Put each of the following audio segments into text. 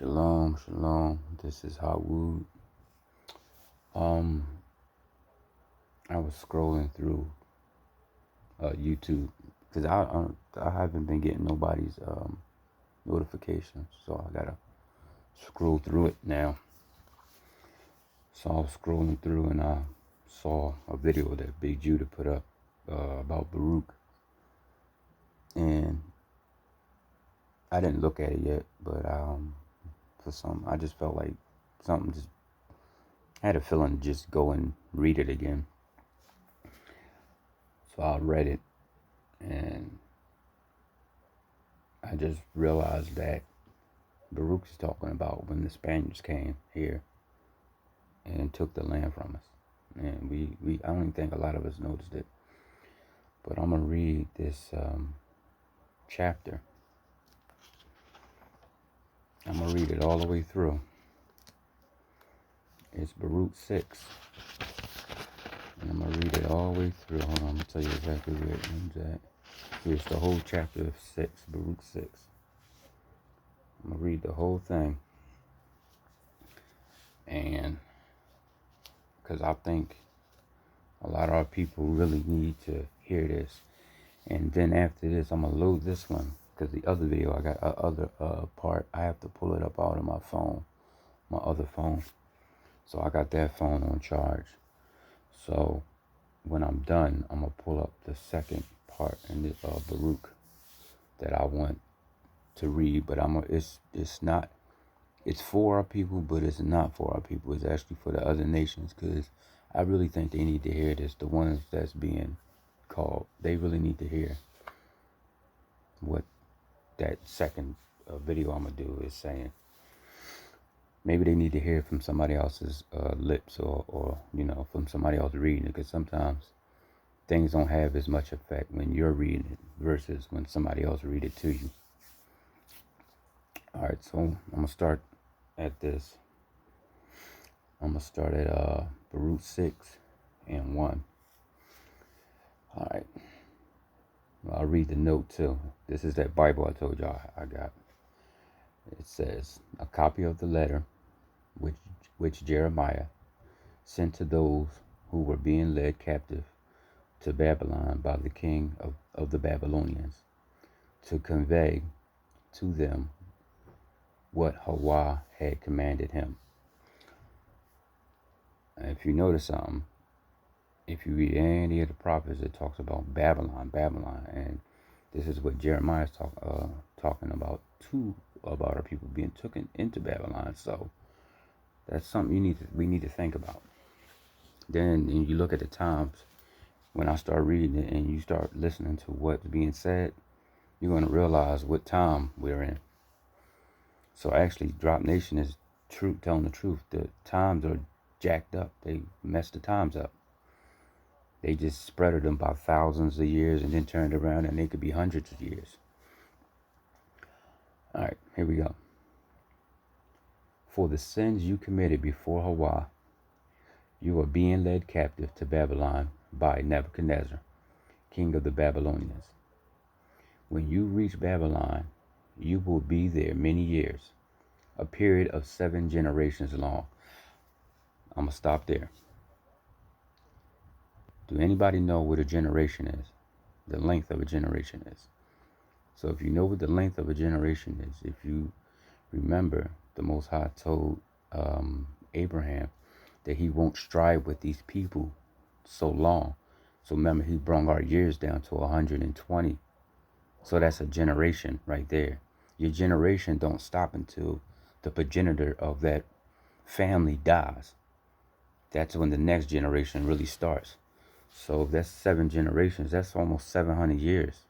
Shalom, shalom. This is Hawwood. I was scrolling through YouTube because I haven't been getting nobody's notifications, so I gotta scroll through it now. So I was scrolling through and I saw a video that Big Judah put up about Baruch, and I didn't look at it yet, but I just felt like something just I had a feeling to just go and read it again. So I read it, and I just realized that Baruch is talking about when the Spaniards came here and took the land from us. And I don't even think a lot of us noticed it. But I'm going to read this chapter. I'm going to read it all the way through. It's Baruch 6. And I'm going to read it all the way through. Hold on, I'm going to tell you exactly where it ends at. Here's the whole chapter of 6, Baruch 6. I'm going to read the whole thing. And because I think a lot of our people really need to hear this. And then after this, I'm going to load this one. Because the other video, I got other part. I have to pull it up out of my phone. My other phone. So I got that phone on charge. So when I'm done, I'm going to pull up the second part in the Baruch that I want to read. But it's for our people, but it's not for our people. It's actually for the other nations, because I really think they need to hear this. The ones that's being called, they really need to hear what that second video I'm going to do is saying. Maybe they need to hear it from somebody else's lips or from somebody else reading it, because sometimes things don't have as much effect when you're reading it versus when somebody else read it to you. All right, so I'm going to start at this. I'm going to start at Baruch 6 and 1. All right. Well, I'll read the note too. This is that Bible I told y'all I got. It says, a copy of the letter which Jeremiah sent to those who were being led captive to Babylon by the king of the Babylonians, to convey to them what Hawa had commanded him. And if you notice something, if you read any of the prophets, it talks about Babylon, and this is what Jeremiah is talking about too, about our people being taken into Babylon. So that's something we need to think about. Then you look at the times. When I start reading it and you start listening to what's being said, you're going to realize what time we're in. So actually, Drop Nation is telling the truth. The times are jacked up. They messed the times up. They just spreaded them by thousands of years and then turned around, and they could be hundreds of years. All right, here we go. For the sins you committed before Hawa, you are being led captive to Babylon by Nebuchadnezzar, king of the Babylonians. When you reach Babylon, you will be there many years, a period of 7 generations long. I'm going to stop there. Do anybody know what a generation is? The length of a generation is. So if you know what the length of a generation is, if you remember, the Most High told Abraham that he won't strive with these people so long. So remember, he brought our years down to 120. So that's a generation right there. Your generation don't stop until the progenitor of that family dies. That's when the next generation really starts. So if that's 7 generations, that's almost 700 years.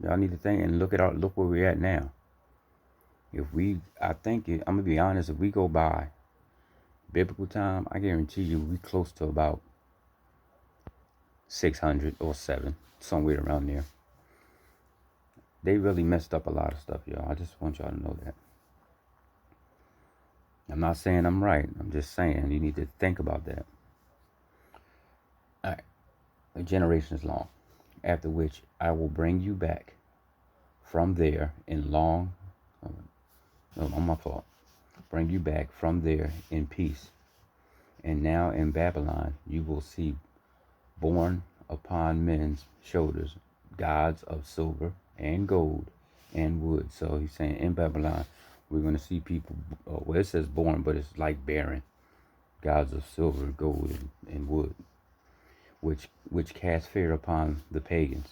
Y'all need to think and look where we're at now. I'm gonna be honest, if we go by biblical time, I guarantee you we close to about 600 or 7, somewhere around there. They really messed up a lot of stuff, y'all. I just want y'all to know that. I'm not saying I'm right. I'm just saying you need to think about that. All right. A generation is long, after which I will bring you back from there in long Oh, on my fault. Bring you back from there in peace. And now in Babylon you will see borne upon men's shoulders gods of silver and gold and wood. So he's saying in Babylon we're going to see people, well, it says born, but it's like barren, gods of silver, gold, and wood, which cast fear upon the pagans.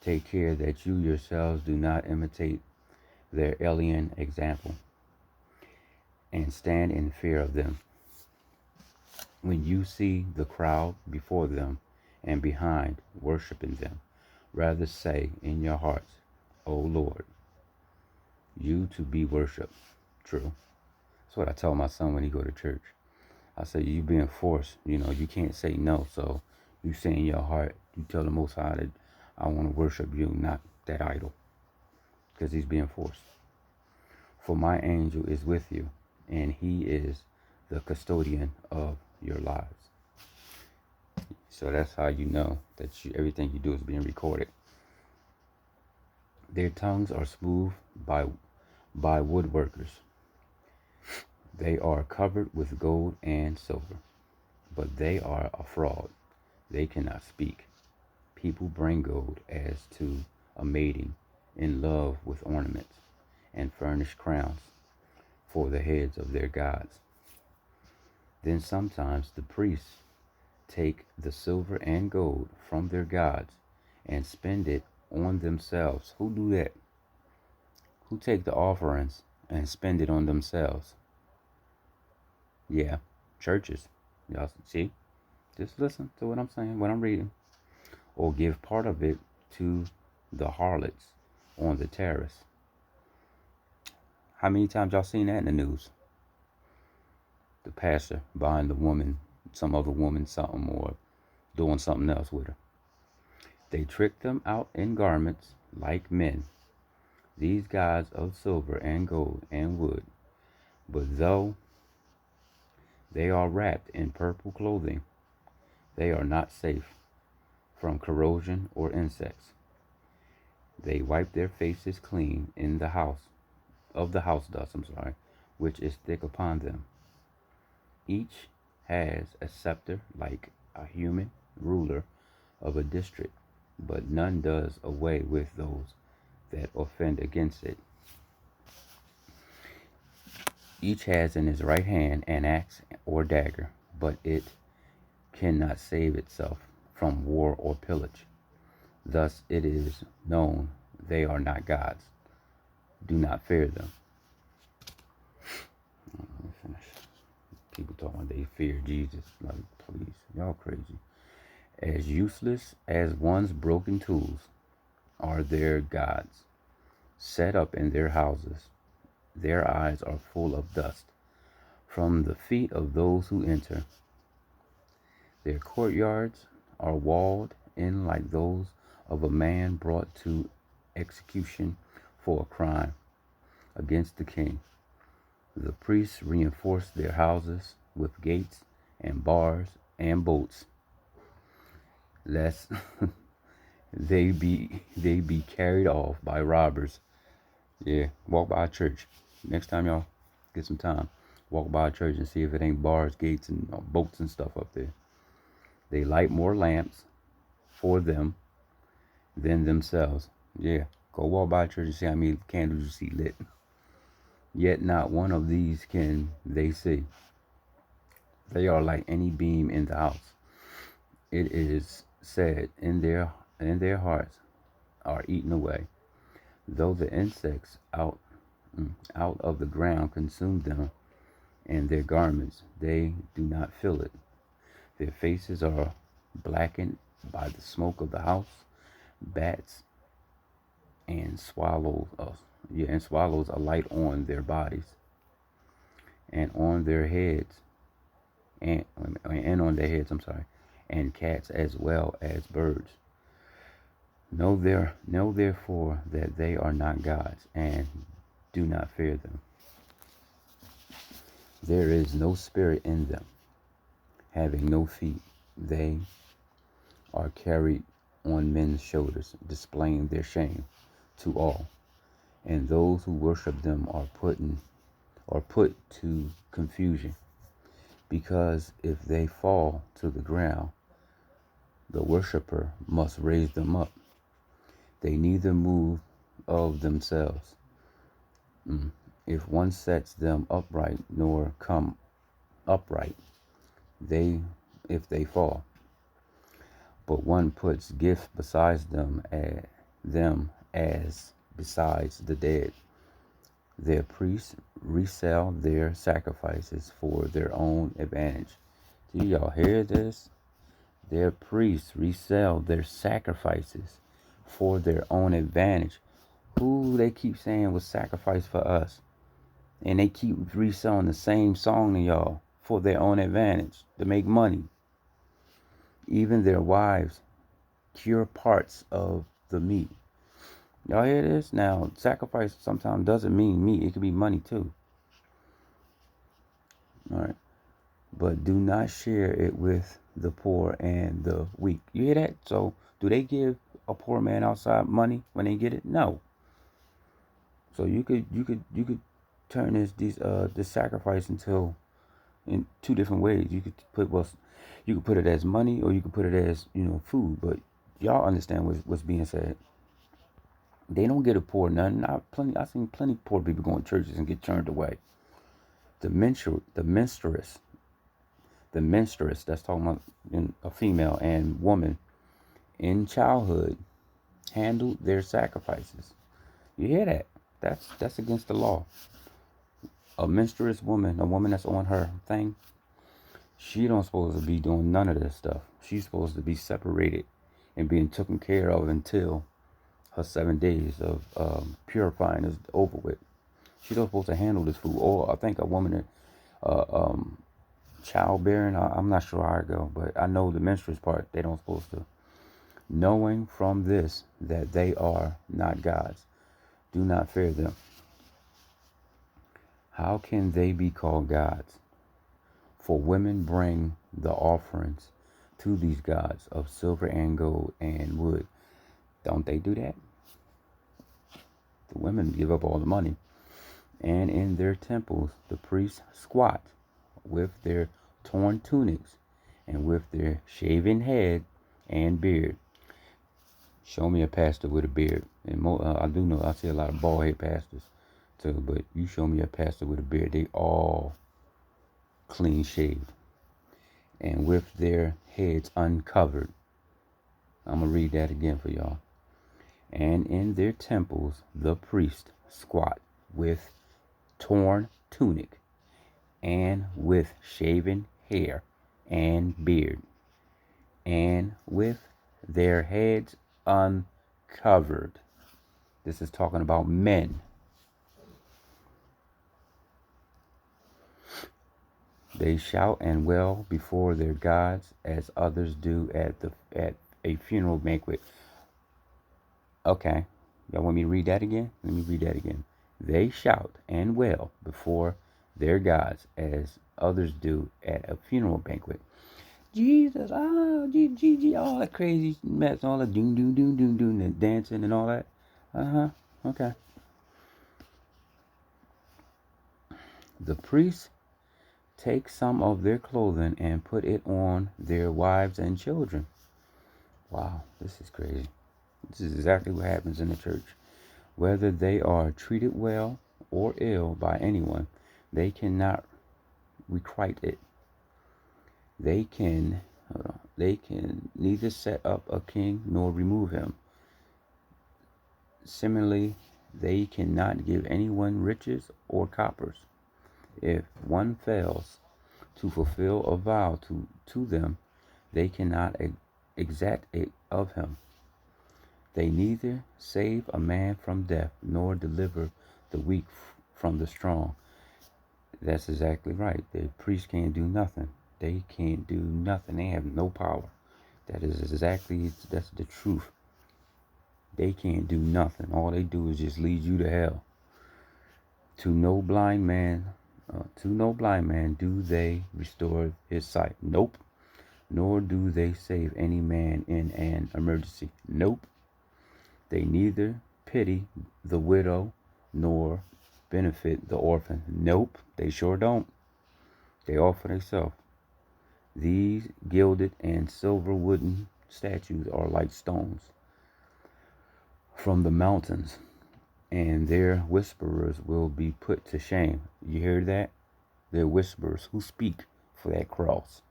Take care that you yourselves do not imitate their alien example, and stand in fear of them. When you see the crowd before them and behind worshiping them, rather say in your hearts, O Lord, you to be worshipped. True. That's what I tell my son when he go to church. I say, you being forced, you can't say no. So you say in your heart, you tell the Most High that I want to worship you, not that idol, because he's being forced. For my angel is with you, and he is the custodian of your lives. So that's how you know that everything you do is being recorded. Their tongues are smooth by woodworkers. They are covered with gold and silver, but they are a fraud. They cannot speak. People bring gold as to a maiden in love with ornaments and furnish crowns for the heads of their gods. Then sometimes the priests take the silver and gold from their gods and spend it on themselves. Who do that? Who take the offerings and spend it on themselves? Yeah, churches. Y'all see? Just listen to what I'm saying, what I'm reading. Or give part of it to the harlots on the terrace. How many times y'all seen that in the news? The pastor buying the woman, some other woman, something, or doing something else with her. They trick them out in garments like men, these gods of silver and gold and wood. But though they are wrapped in purple clothing, they are not safe from corrosion or insects. They wipe their faces clean in the house dust, which is thick upon them. Each has a scepter like a human ruler of a district, but none does away with those that offend against it. Each has in his right hand an axe or dagger, but it cannot save itself from war or pillage. Thus it is known they are not gods. Do not fear them. Let me finish. People talking they fear Jesus. Like, please, y'all crazy. As useless as one's broken tools are their gods, set up in their houses. Their eyes are full of dust from the feet of those who enter. Their courtyards are walled in like those of a man brought to execution for a crime against the king. The priests reinforce their houses with gates and bars and bolts, lest they be carried off by robbers. Yeah, walk by a church. Next time y'all get some time, walk by a church and see if it ain't bars, gates, and bolts and stuff up there. They light more lamps for them than themselves. Yeah, go walk by a church and see how many candles you see lit. Yet not one of these can they see. They are like any beam in the house. It is said in their hearts are eaten away, though the insects out of the ground consume them, and their garments they do not feel it. Their faces are blackened by the smoke of the house. Bats and swallows alight on their bodies and on their heads, and on their heads. And cats as well as birds. Know therefore that they are not gods, and do not fear them. There is no spirit in them, having no feet. They are carried on men's shoulders, displaying their shame to all. and those who worship them are put to confusion. Because if they fall to the ground, the worshiper must raise them up. They neither move of themselves. If one sets them upright, nor come upright, if they fall. But one puts gifts besides them as besides the dead. Their priests resell their sacrifices for their own advantage. Do y'all hear this? Their priests resell their sacrifices for their own advantage. Who they keep saying was sacrificed for us? And they keep reselling the same song to y'all for their own advantage, to make money. Even their wives cure parts of the meat. Y'all hear this? Now, sacrifice sometimes doesn't mean meat. It could be money too. All right. But do not share it with the poor and the weak. You hear that? So, do they give a poor man outside money when they get it? No. So you could turn this sacrifice into in two different ways. You could put it as money, or you could put it as food. But y'all understand what's being said. They don't get a poor none. I've seen plenty of poor people going to churches and get turned away. The menstruous, that's talking about a female and woman in childhood, handled their sacrifices. You hear that? That's against the law. A menstruous woman, a woman that's on her thing, she don't supposed to be doing none of this stuff. She's supposed to be separated and being taken care of until her 7 days of purifying is over with. She's not supposed to handle this food. Or I think a woman childbearing, I'm not sure how it go, but I know the menstruous part, they don't supposed to. Knowing from this that they are not gods, do not fear them. How can they be called gods? For women bring the offerings to these gods of silver and gold and wood. Don't they do that? The women give up all the money. And in their temples the priests squat with their torn tunics and with their shaven head and beard. Show me a pastor with a beard. And I do know I see a lot of bald head pastors too, but you show me a pastor with a beard, they all clean shaved and with their heads uncovered. I'm gonna read that again for y'all. And in their temples the priests squat with torn tunic and with shaven hair and beard and with their heads uncovered. This is talking about men. They shout and wail before their gods as others do at a funeral banquet. Okay, y'all want me to read that again? Let me read that again. They shout and wail before their gods as others do at a funeral banquet. Jesus, all that crazy mess, all that doom, and dancing and all that. Okay. The priests take some of their clothing and put it on their wives and children. Wow, this is crazy. This is exactly what happens in the church. Whether they are treated well or ill by anyone, they cannot requite it. They can neither set up a king nor remove him. Similarly, they cannot give anyone riches or coppers. If one fails to fulfill a vow to them, they cannot exact it of him. They neither save a man from death nor deliver the weak from the strong. That's exactly right. The priests can't do nothing. They can't do nothing. They have no power. That's the truth. They can't do nothing. All they do is just lead you to hell. To no blind man do they restore his sight. Nope. Nor do they save any man in an emergency. Nope. They neither pity the widow nor benefit the orphan. Nope, they sure don't. They all for themselves. These gilded and silver wooden statues are like stones from the mountains, and their whisperers will be put to shame. You hear that? Their whisperers who speak for that cross,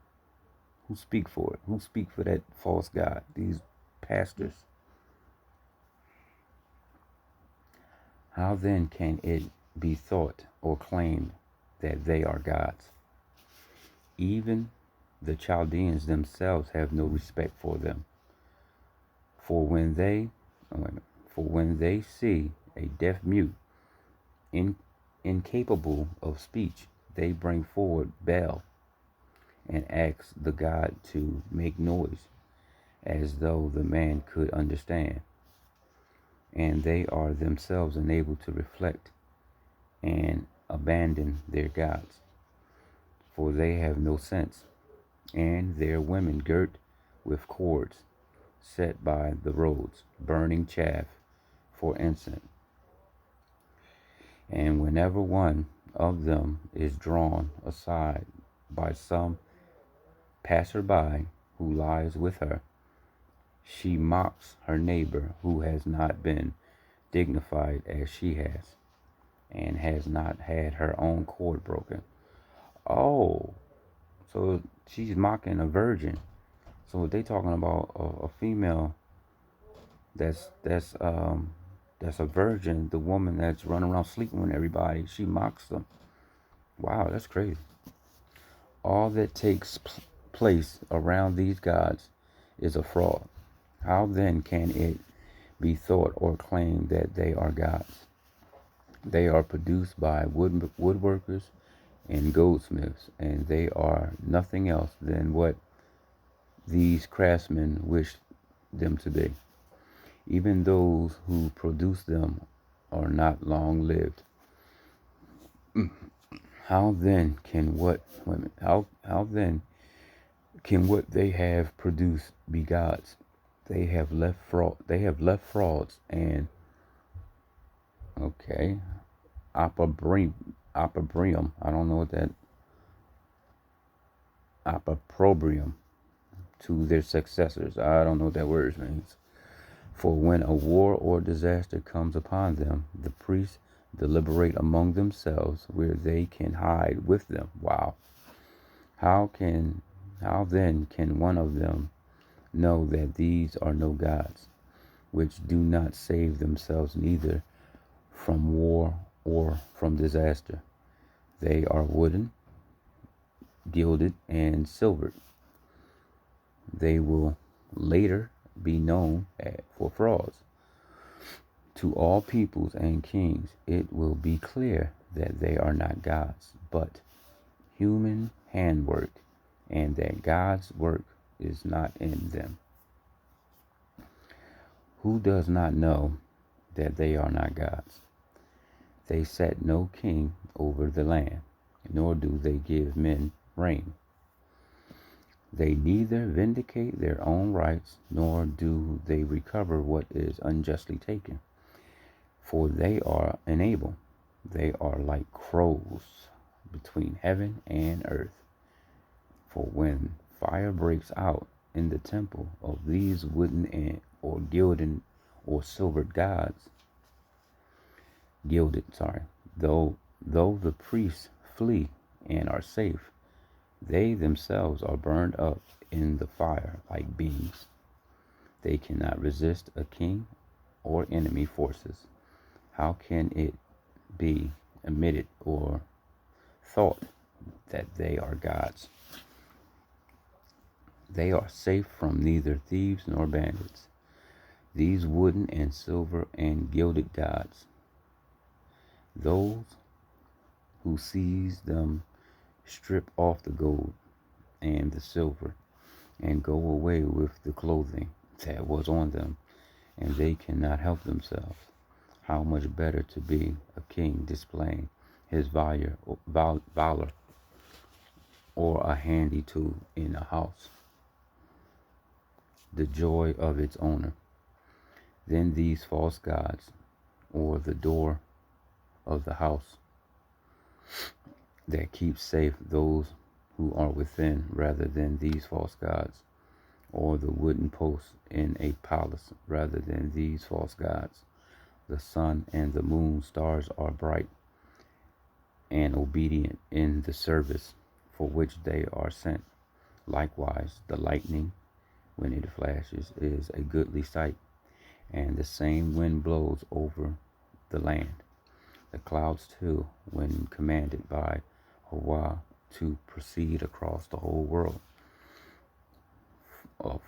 who speak for it, who speak for that false god, these pastors. How then can it be thought or claimed that they are gods? Even the Chaldeans themselves have no respect for them. For when they, for when they see a deaf mute, incapable of speech, they bring forward Baal and ask the god to make noise, as though the man could understand. And they are themselves unable to reflect and abandon their gods, for they have no sense, and their women girt with cords set by the roads, burning chaff for incense. And whenever one of them is drawn aside by some passerby who lies with her, she mocks her neighbor who has not been dignified as she has, and has not had her own cord broken. Oh, so she's mocking a virgin. So they talking about a female that's a virgin, the woman that's running around sleeping with everybody. She mocks them. Wow, that's crazy. All that takes place around these gods is a fraud. How then can it be thought or claimed that they are gods? They are produced by woodworkers and goldsmiths, and they are nothing else than what these craftsmen wish them to be. Even those who produce them are not long lived. How then can what they have produced be gods? They have left frauds and okay, opprobrium. I don't know what that opprobrium to their successors. I don't know what that word means. For when a war or disaster comes upon them, the priests deliberate among themselves where they can hide with them. Wow. How then can one of them know that these are no gods, which do not save themselves neither from war or from disaster? They are wooden, gilded, and silvered. They will later be known for frauds. To all peoples and kings it will be clear that they are not gods, but human handwork, and that God's work is not in them. Who does not know that they are not gods? They set no king over the land, nor do they give men reign. They neither vindicate their own rights, nor do they recover what is unjustly taken. For they are unable. They are like crows between heaven and earth. For when fire breaks out in the temple of these wooden or gilded or silvered gods, though the priests flee and are safe, they themselves are burned up in the fire like beams. They cannot resist a king or enemy forces. How can it be admitted or thought that they are gods? They are safe from neither thieves nor bandits. These wooden and silver and gilded gods, those who seize them strip off the gold and the silver and go away with the clothing that was on them, and they cannot help themselves. How much better to be a king displaying his valor or a handy tool in a house, the joy of its owner. Then these false gods, or the door of the house, that keeps safe those who are within, rather than these false gods, or the wooden posts in a palace, rather than these false gods. The sun and the moon stars are bright and obedient in the service for which they are sent. Likewise, the lightning, when it flashes, is a goodly sight, and the same wind blows over the land. The clouds too, when commanded by Hawa to proceed across the whole world,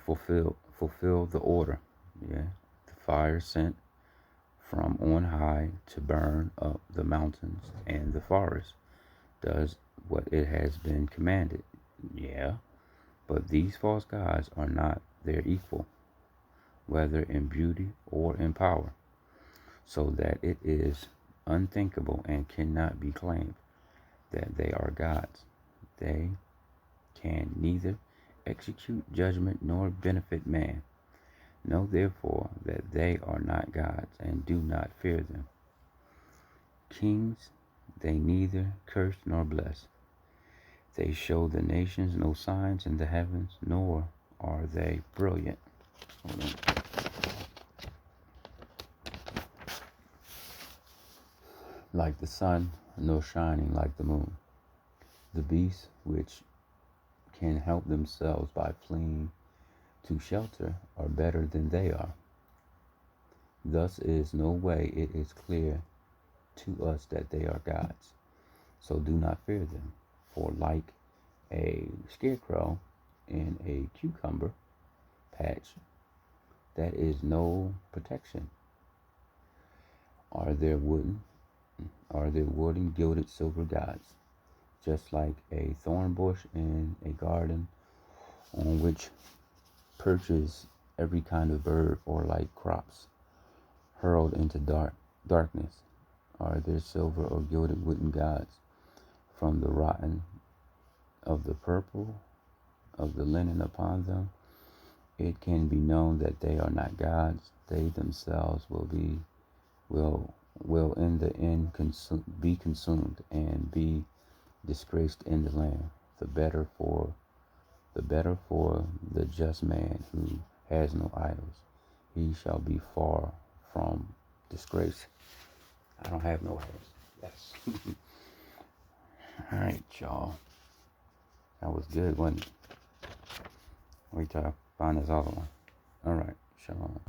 fulfill the order. Yeah, the fire sent from on high to burn up the mountains and the forest does what it has been commanded. Yeah, but these false gods are not their equal, whether in beauty or in power, so that it is unthinkable and cannot be claimed that they are gods. They can neither execute judgment nor benefit man. Know therefore that they are not gods, and do not fear them. Kings, they neither curse nor bless. They show the nations no signs in the heavens, nor are they brilliant. Like the sun, nor shining like the moon. The beasts which can help themselves by fleeing to shelter are better than they are. Thus is no way it is clear to us that they are gods. So do not fear them, for like a scarecrow in a cucumber patch, that is no protection. Are there wooden gilded silver gods, just like a thorn bush in a garden, on which perches every kind of bird, or like crops hurled into darkness? Are there silver or gilded wooden gods, from the rotten of the purple of the linen upon them? It can be known that they are not gods. They themselves will in the end be consumed and be disgraced in the land. The better for the just man who has no idols. He shall be far from disgrace. I don't have no idols. Yes. All right, y'all. That was good, wasn't it? Wait till I find this other one. All right. Shalom.